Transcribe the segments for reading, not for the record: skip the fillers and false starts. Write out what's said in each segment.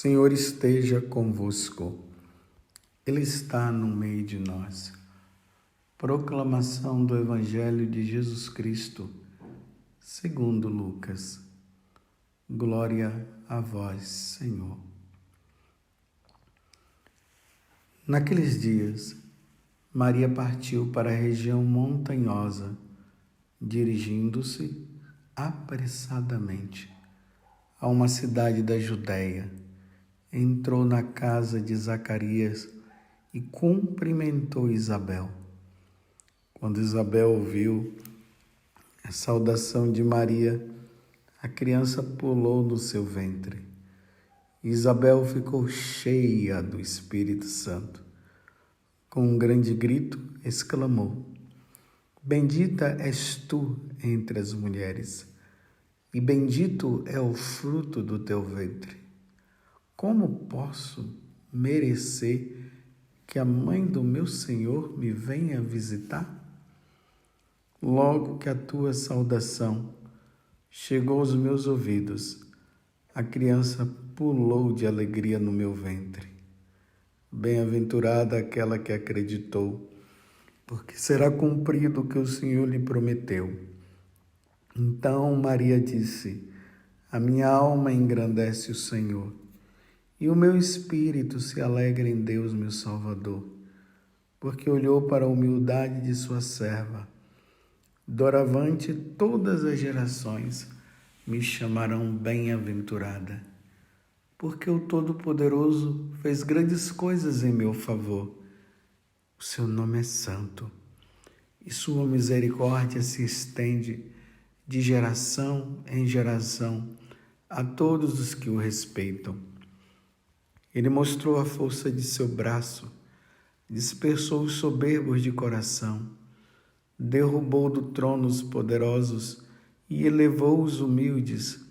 Senhor esteja convosco, Ele está no meio de nós. Proclamação do Evangelho de Jesus Cristo, segundo Lucas. Glória a vós, Senhor. Naqueles dias, Maria partiu para a região montanhosa, dirigindo-se apressadamente a uma cidade da Judéia. Entrou na casa de Zacarias e cumprimentou Isabel. Quando Isabel ouviu a saudação de Maria, a criança pulou no seu ventre. Isabel ficou cheia do Espírito Santo. Com um grande grito, exclamou: Bendita és tu entre as mulheres, e bendito é o fruto do teu ventre. Como posso merecer que a mãe do meu Senhor me venha visitar? Logo que a tua saudação chegou aos meus ouvidos, a criança pulou de alegria no meu ventre. Bem-aventurada aquela que acreditou, porque será cumprido o que o Senhor lhe prometeu. Então Maria disse: A minha alma engrandece o Senhor, e o meu espírito se alegra em Deus, meu Salvador, porque olhou para a humildade de sua serva. Doravante todas as gerações me chamarão bem-aventurada, porque o Todo-Poderoso fez grandes coisas em meu favor. O seu nome é santo, e sua misericórdia se estende de geração em geração a todos os que o respeitam. Ele mostrou a força de seu braço, dispersou os soberbos de coração, derrubou do trono os poderosos e elevou os humildes,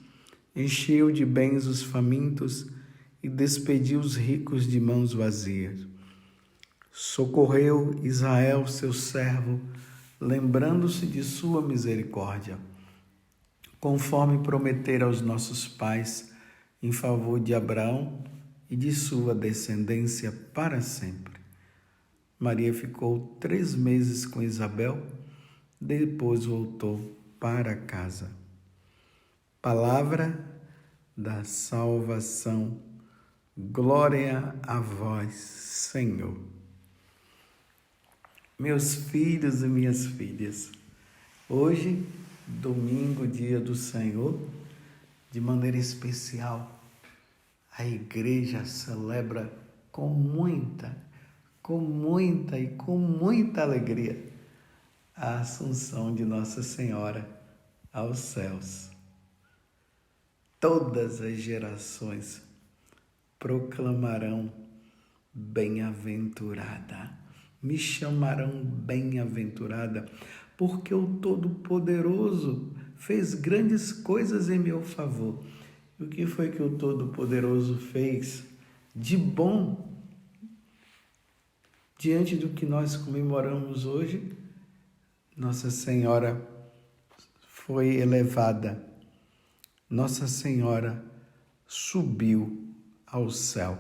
encheu de bens os famintos e despediu os ricos de mãos vazias. Socorreu Israel, seu servo, lembrando-se de sua misericórdia, conforme prometera aos nossos pais, em favor de Abraão e de sua descendência para sempre. Maria ficou 3 meses com Isabel, depois voltou para casa. Palavra da salvação. Glória a vós, Senhor. Meus filhos e minhas filhas, hoje, domingo, dia do Senhor, de maneira especial, a igreja celebra com muita alegria a assunção de Nossa Senhora aos céus. Todas as gerações proclamarão bem-aventurada, me chamarão bem-aventurada, porque o Todo-Poderoso fez grandes coisas em meu favor. E o que foi que o Todo-Poderoso fez de bom diante do que nós comemoramos hoje? Nossa Senhora foi elevada, Nossa Senhora subiu ao céu,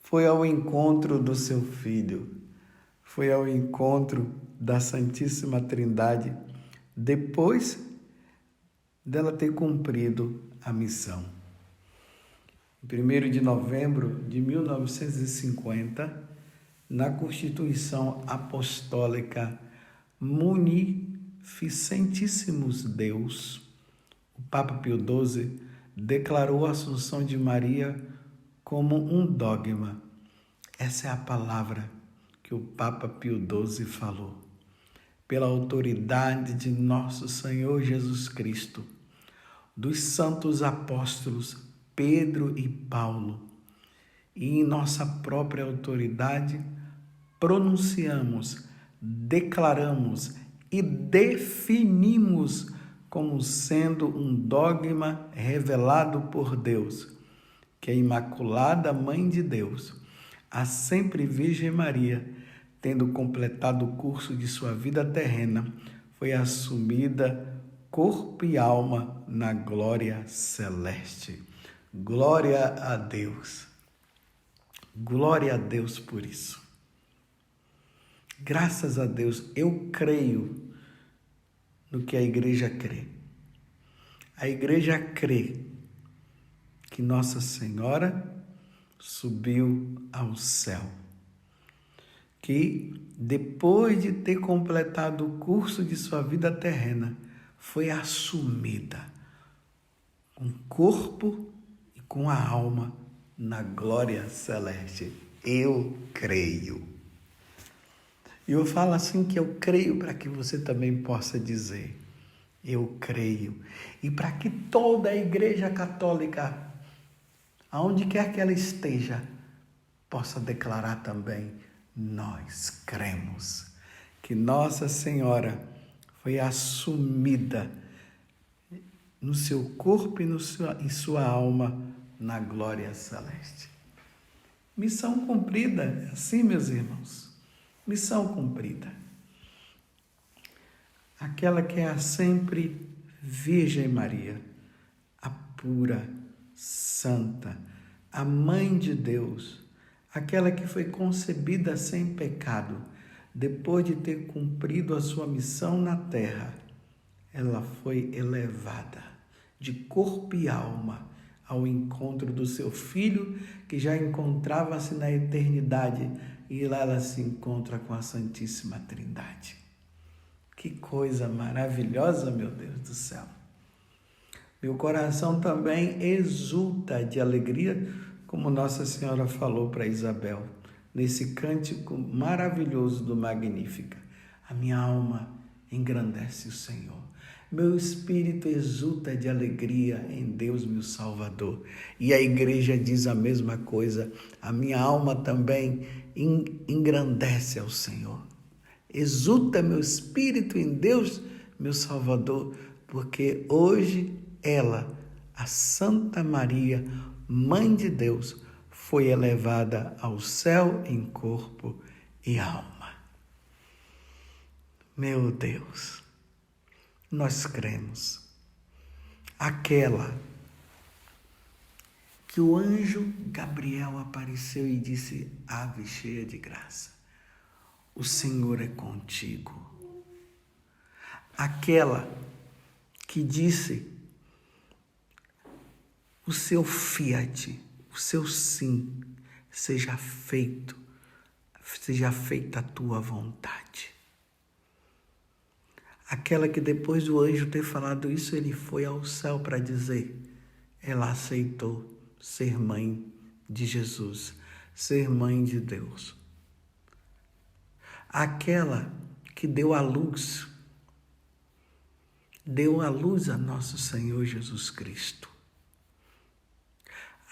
foi ao encontro do seu Filho, foi ao encontro da Santíssima Trindade, depois dela ter cumprido a missão. Em 1º de novembro de 1950, na Constituição Apostólica Munificentíssimos Deus, o Papa Pio XII declarou a Assunção de Maria como um dogma. Essa é a palavra que o Papa Pio XII falou. Pela autoridade de nosso Senhor Jesus Cristo, dos santos apóstolos Pedro e Paulo, e em nossa própria autoridade, pronunciamos, declaramos e definimos como sendo um dogma revelado por Deus, que a Imaculada Mãe de Deus, a sempre Virgem Maria, tendo completado o curso de sua vida terrena, foi assumida corpo e alma na glória celeste. Glória a Deus. Glória a Deus por isso. Graças a Deus, eu creio no que a igreja crê. A igreja crê que Nossa Senhora subiu ao céu, que depois de ter completado o curso de sua vida terrena, foi assumida com o corpo e com a alma na glória celeste. Eu creio. E eu falo assim que eu creio para que você também possa dizer, eu creio. E para que toda a Igreja Católica, aonde quer que ela esteja, possa declarar também, nós cremos que Nossa Senhora foi assumida no seu corpo e em sua alma na glória celeste. Missão cumprida, é assim, meus irmãos. Missão cumprida. Aquela que é a sempre Virgem Maria, a pura, santa, a Mãe de Deus, aquela que foi concebida sem pecado, depois de ter cumprido a sua missão na terra, ela foi elevada de corpo e alma ao encontro do seu Filho, que já encontrava-se na eternidade, e lá ela se encontra com a Santíssima Trindade. Que coisa maravilhosa, meu Deus do céu! Meu coração também exulta de alegria, como Nossa Senhora falou para Isabel, nesse cântico maravilhoso do Magnífica. A minha alma engrandece o Senhor. Meu espírito exulta de alegria em Deus, meu Salvador. E a igreja diz a mesma coisa. A minha alma também engrandece ao Senhor. Exulta meu espírito em Deus, meu Salvador, porque hoje ela, a Santa Maria, Mãe de Deus, foi elevada ao céu em corpo e alma. Meu Deus! Nós cremos. Aquela que o anjo Gabriel apareceu e disse, ave cheia de graça, o Senhor é contigo. Aquela que disse, o seu fiat, o seu sim, seja feita a tua vontade. Aquela que depois do anjo ter falado isso, ele foi ao céu para dizer, ela aceitou ser mãe de Jesus, ser mãe de Deus. Aquela que deu à luz a nosso Senhor Jesus Cristo.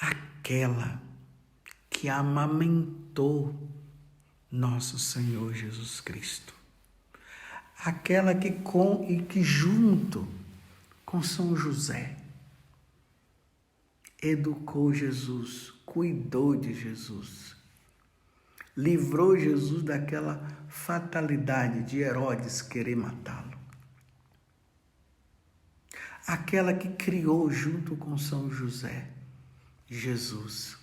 Aquela que amamentou nosso Senhor Jesus Cristo. Aquela que junto com São José educou Jesus, cuidou de Jesus, livrou Jesus daquela fatalidade de Herodes querer matá-lo. Aquela que criou junto com São José Jesus.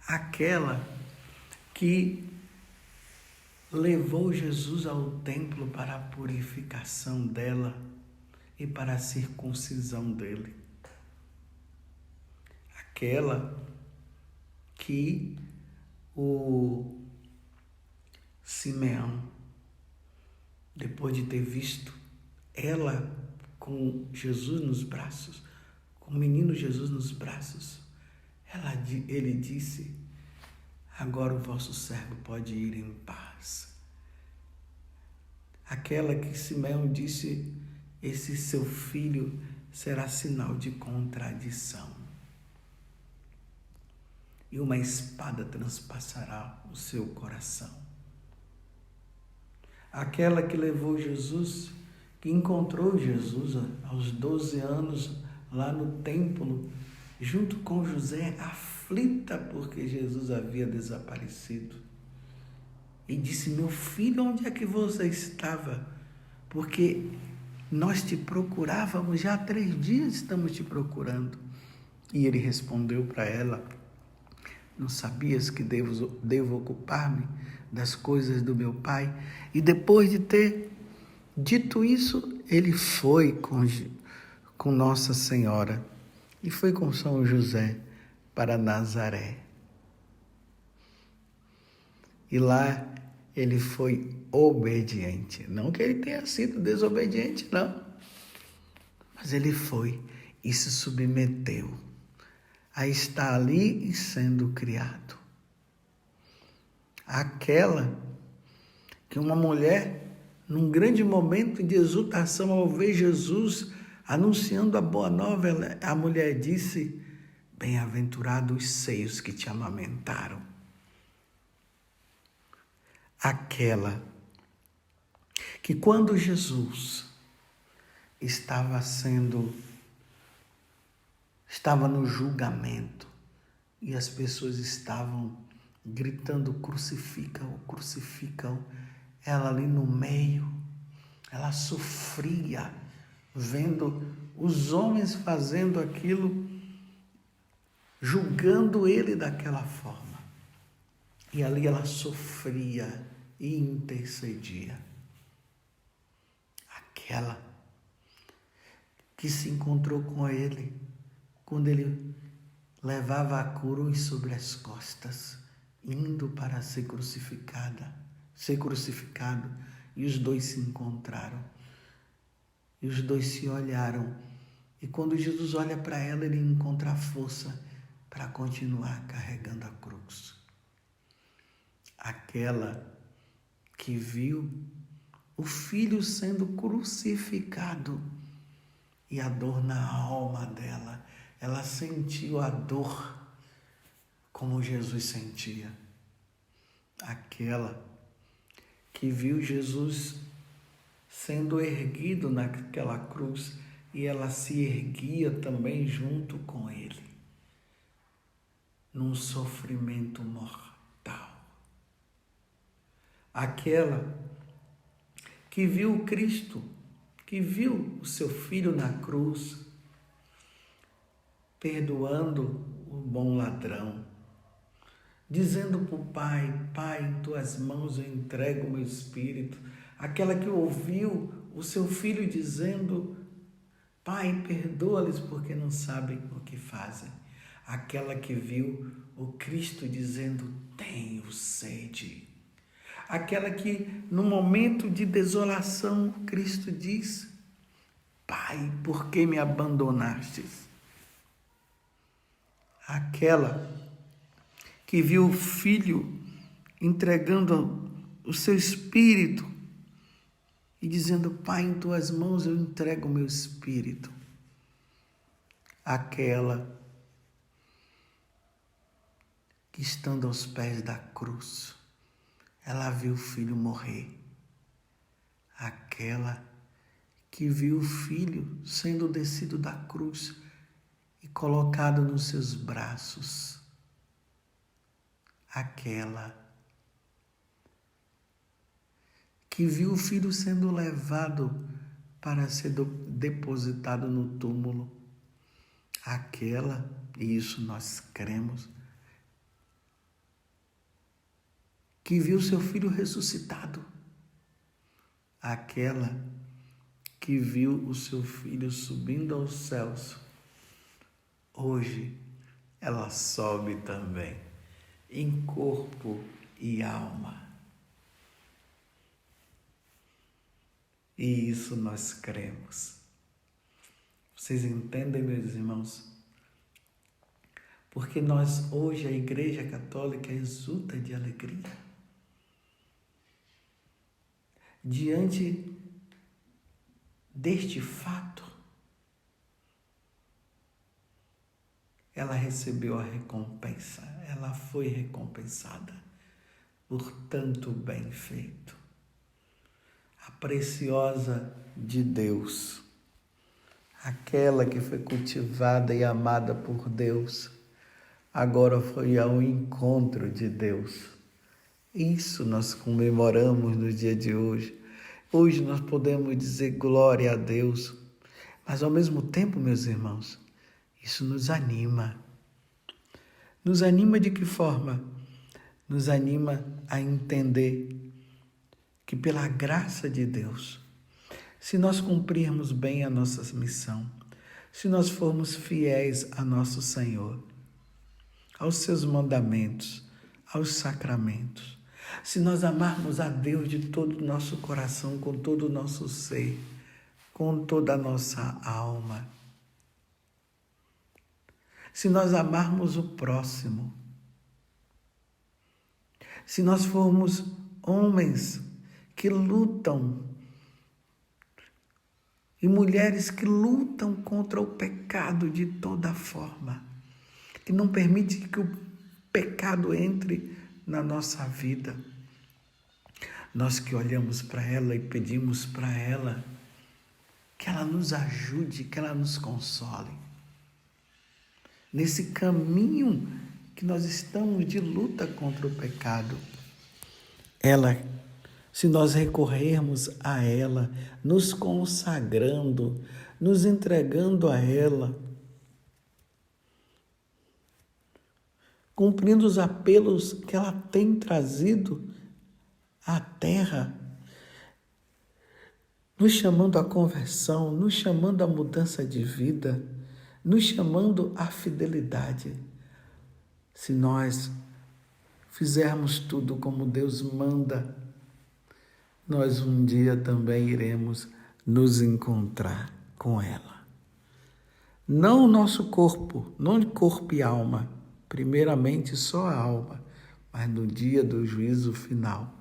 Aquela que levou Jesus ao templo para a purificação dela e para a circuncisão dele. Aquela que o Simeão, depois de ter visto ela com Jesus nos braços, com o menino Jesus nos braços, ele disse, agora o vosso servo pode ir em paz. Aquela que Simeão disse, esse seu filho será sinal de contradição. E uma espada transpassará o seu coração. Aquela que levou Jesus, que encontrou Jesus aos 12 anos lá no templo, junto com José, aflita porque Jesus havia desaparecido. E disse, meu filho, onde é que você estava? Porque Nós te procurávamos, já há 3 dias estamos te procurando. E ele respondeu para ela: não sabias que devo ocupar-me das coisas do meu pai? E depois de ter dito isso, ele foi com Nossa Senhora e foi com São José para Nazaré. E lá ele foi obediente. Não que ele tenha sido desobediente, não. Mas ele foi e se submeteu a estar ali e sendo criado. Aquela que uma mulher, num grande momento de exultação ao ver Jesus anunciando a boa nova, a mulher disse: bem-aventurados os seios que te amamentaram. Aquela que quando Jesus estava no julgamento e as pessoas estavam gritando: crucificam, crucificam, ela ali no meio, ela sofria vendo os homens fazendo aquilo, julgando ele daquela forma. E ali ela sofria e intercedia. Aquela que se encontrou com ele quando ele levava a cruz sobre as costas, indo para ser crucificado, e os dois se encontraram. E os dois se olharam. E quando Jesus olha para ela, ele encontra a força para continuar carregando a cruz. Aquela que viu o filho sendo crucificado e a dor na alma dela, ela sentiu a dor como Jesus sentia. Aquela que viu Jesus sendo erguido naquela cruz e ela se erguia também junto com ele, num sofrimento mortal. Aquela que viu o Cristo, que viu o seu filho na cruz, perdoando o bom ladrão, dizendo para o Pai: Pai, em tuas mãos eu entrego o meu espírito. Aquela que ouviu o seu filho dizendo: Pai, perdoa-lhes porque não sabem o que fazem. Aquela que viu o Cristo dizendo: tenho sede. Aquela que no momento de desolação Cristo diz: Pai, por que me abandonastes? Aquela que viu o filho entregando o seu espírito e dizendo: Pai, em tuas mãos eu entrego o meu espírito. Aquela que, estando aos pés da cruz, ela viu o filho morrer. Aquela que viu o filho sendo descido da cruz e colocado nos seus braços. Aquela que viu o filho sendo levado para ser depositado no túmulo. Aquela, e isso nós cremos, que viu seu filho ressuscitado. Aquela que viu o seu filho subindo aos céus. Hoje ela sobe também, em corpo e alma. E isso nós cremos. Vocês entendem, meus irmãos? Porque nós hoje, a Igreja Católica, exulta de alegria diante deste fato. Ela recebeu a recompensa, ela foi recompensada por tanto bem feito. A preciosa de Deus, aquela que foi cultivada e amada por Deus, agora foi ao encontro de Deus. Isso nós comemoramos no dia de hoje. Hoje nós podemos dizer glória a Deus, mas ao mesmo tempo, meus irmãos, isso nos anima. Nos anima de que forma? Nos anima a entender que pela graça de Deus, se nós cumprirmos bem a nossa missão, se nós formos fiéis a nosso Senhor, aos seus mandamentos, aos sacramentos, se nós amarmos a Deus de todo o nosso coração, com todo o nosso ser, com toda a nossa alma, se nós amarmos o próximo, se nós formos homens que lutam e mulheres que lutam contra o pecado de toda forma, que não permite que o pecado entre na nossa vida. Nós que olhamos para ela e pedimos para ela que ela nos ajude, que ela nos console. Nesse caminho que nós estamos de luta contra o pecado, ela, se nós recorrermos a ela, nos consagrando, nos entregando a ela, cumprindo os apelos que ela tem trazido à terra, nos chamando à conversão, nos chamando à mudança de vida, nos chamando à fidelidade. Se nós fizermos tudo como Deus manda, nós um dia também iremos nos encontrar com ela. Não o nosso corpo, não de corpo e alma, primeiramente só a alma, mas no dia do juízo final,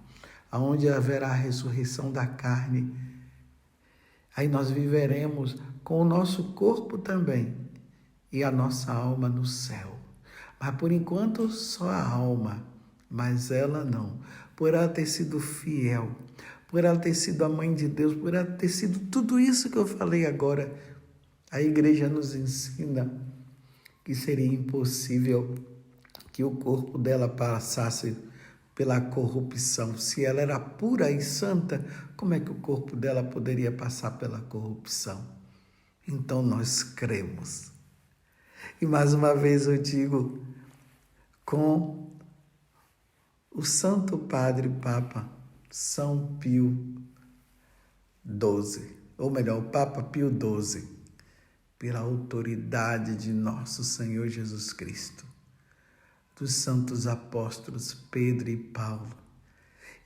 aonde haverá a ressurreição da carne, aí nós viveremos com o nosso corpo também e a nossa alma no céu. Mas por enquanto só a alma, mas ela não. Por ela ter sido fiel, por ela ter sido a mãe de Deus, por ela ter sido tudo isso que eu falei agora, a igreja nos ensina que seria impossível que o corpo dela passasse pela corrupção. Se ela era pura e santa, como é que o corpo dela poderia passar pela corrupção? Então nós cremos. E mais uma vez eu digo, com o Santo Padre Papa São Pio XII, ou melhor, o Papa Pio XII, pela autoridade de nosso Senhor Jesus Cristo, dos santos apóstolos Pedro e Paulo,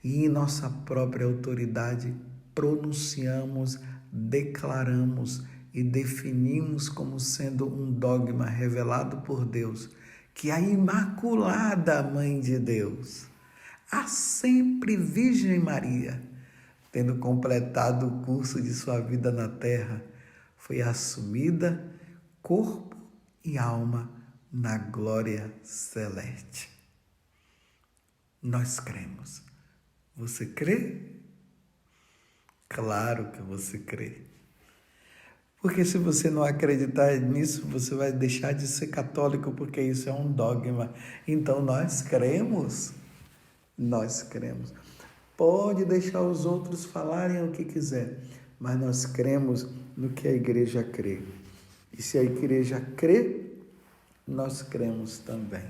e em nossa própria autoridade pronunciamos, declaramos e definimos como sendo um dogma revelado por Deus, que a Imaculada Mãe de Deus, a sempre Virgem Maria, tendo completado o curso de sua vida na terra, foi assumida corpo e alma na glória celeste. Nós cremos. Você crê? Claro que você crê. Porque se você não acreditar nisso, você vai deixar de ser católico, porque isso é um dogma. Então nós cremos. Nós cremos. Pode deixar os outros falarem o que quiser, mas nós cremos no que a igreja crê. E se a igreja crê, nós cremos também.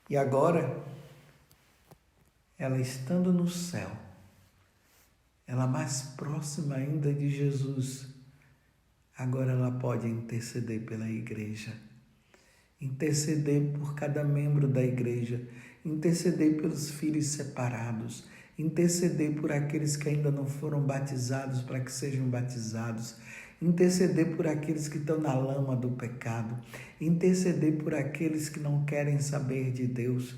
E agora, ela estando no céu, ela mais próxima ainda de Jesus, agora ela pode interceder pela igreja, interceder por cada membro da igreja, interceder pelos filhos separados, interceder por aqueles que ainda não foram batizados para que sejam batizados, interceder por aqueles que estão na lama do pecado, interceder por aqueles que não querem saber de Deus,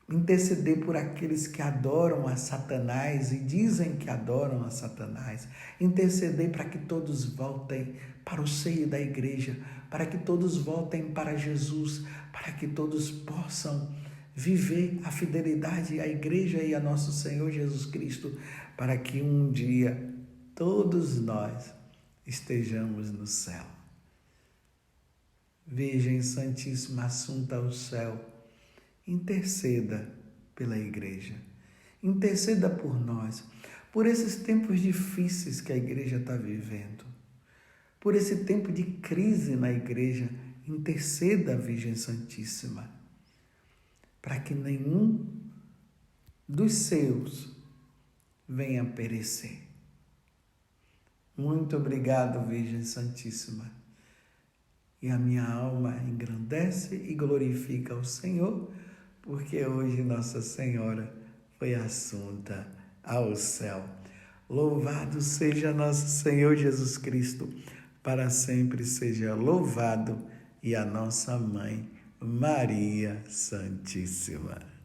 interceder por aqueles que adoram a Satanás e dizem que adoram a Satanás, interceder para que todos voltem para o seio da igreja, para que todos voltem para Jesus, para que todos possam viver a fidelidade à igreja e a nosso Senhor Jesus Cristo, para que um dia todos nós estejamos no céu. Virgem Santíssima Assunta ao céu, interceda pela igreja, interceda por nós, por esses tempos difíceis que a igreja está vivendo, por esse tempo de crise na igreja. Interceda a Virgem Santíssima, para que nenhum dos seus venha perecer. Muito obrigado, Virgem Santíssima. E a minha alma engrandece e glorifica ao Senhor, porque hoje Nossa Senhora foi assunta ao céu. Louvado seja nosso Senhor Jesus Cristo, para sempre seja louvado, e a nossa Mãe, Maria Santíssima.